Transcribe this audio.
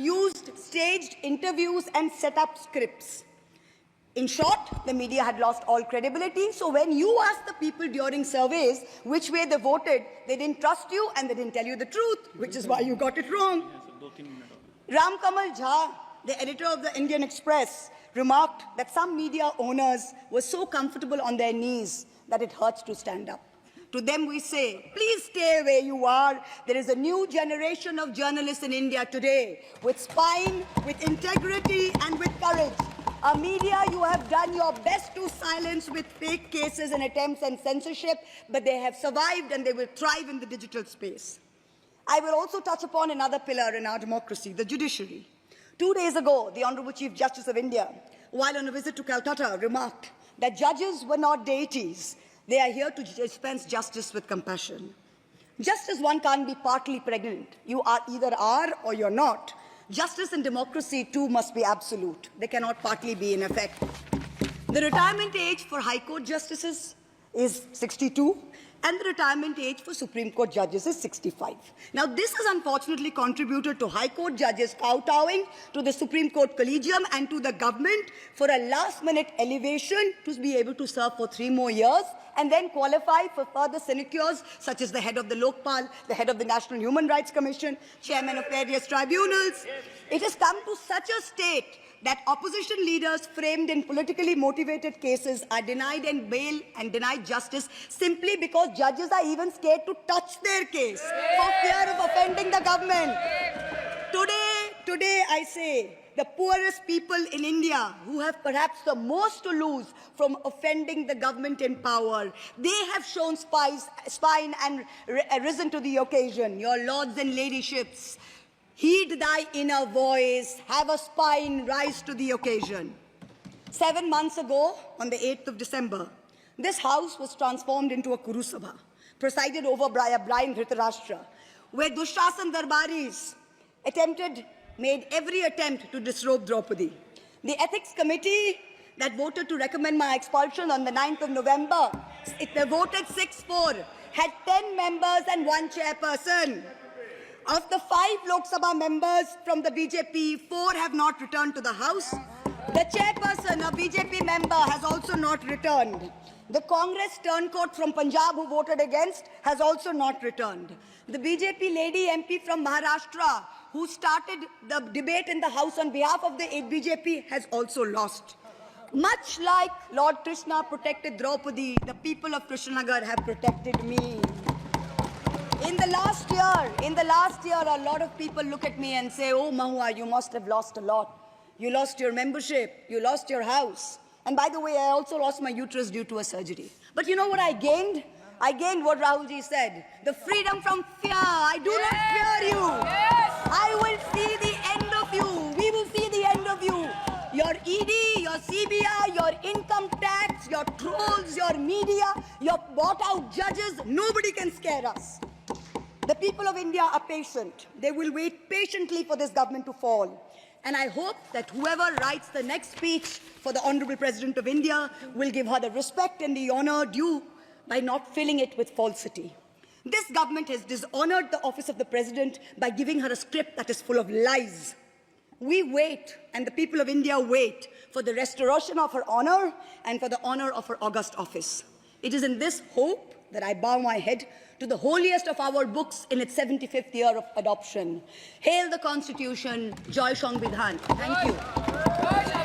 used staged interviews and set up scripts. In short, the media had lost all credibility. So when you asked the people during surveys which way they voted, they didn't trust you and they didn't tell you the truth, which is why you got it wrong. Ram Kamal Jha, the editor of the Indian Express, remarked that some media owners were so comfortable on their knees that it hurts to stand up. To them we say, please stay where you are. There is a new generation of journalists in India today with spine, with integrity and with courage. Our media, you have done your best to silence with fake cases and attempts and censorship, but they have survived and they will thrive in the digital space. I will also touch upon another pillar in our democracy, the judiciary. 2 days ago, the Honorable Chief Justice of India, while on a visit to Calcutta, remarked that judges were not deities. They are here to dispense justice with compassion. Just as one can't be partly pregnant, you either are or you're not. Justice and democracy, too, must be absolute. They cannot partly be in effect. The retirement age for High Court justices is 62, and the retirement age for Supreme Court judges is 65. Now, this has unfortunately contributed to High Court judges kowtowing to the Supreme Court Collegium and to the government for a last-minute elevation to be able to serve for 3 more years and then qualify for further sinecures, such as the head of the Lokpal, the head of the National Human Rights Commission, chairman of various tribunals. It has come to such a state that opposition leaders framed in politically motivated cases are denied and bail and denied justice simply because judges are even scared to touch their case for fear of offending the government. Today I say, the poorest people in India who have perhaps the most to lose from offending the government in power, they have shown spine and risen to the occasion. Your lords and ladyships, heed thy inner voice, have a spine, rise to the occasion. 7 months ago, on the 8th of December, this house was transformed into a Kurusabha, presided over by a blind Dhritarashtra, where Dushyasan Darbaris made every attempt to disrobe Draupadi. The ethics committee that voted to recommend my expulsion on the 9th of November, they voted 6-4, had 10 members and 1 chairperson. Of the 5 Lok Sabha members from the BJP, 4 have not returned to the House. The chairperson, a BJP member, has also not returned. The Congress turncoat from Punjab who voted against has also not returned. The BJP lady MP from Maharashtra who started the debate in the House on behalf of the BJP has also lost. Much like Lord Krishna protected Draupadi, the people of Krishnanagar have protected me. In the last year, a lot of people look at me and say, oh, Mahua, you must have lost a lot. You lost your membership, you lost your house. And by the way, I also lost my uterus due to a surgery. But you know what I gained? I gained what Rahulji said, the freedom from fear. I do not fear you. I will see the end of you. We will see the end of you. Your ED, your CBI, your income tax, your trolls, your media, your bought-out judges, nobody can scare us. The people of India are patient. They will wait patiently for this government to fall. And I hope that whoever writes the next speech for the Honorable President of India will give her the respect and the honor due by not filling it with falsity. This government has dishonored the office of the President by giving her a script that is full of lies. We wait, and the people of India wait, for the restoration of her honor and for the honor of her august office. It is in this hope that I bow my head to the holiest of our books in its 75th year of adoption. Hail the Constitution, Joy Sangvidhan. Thank you.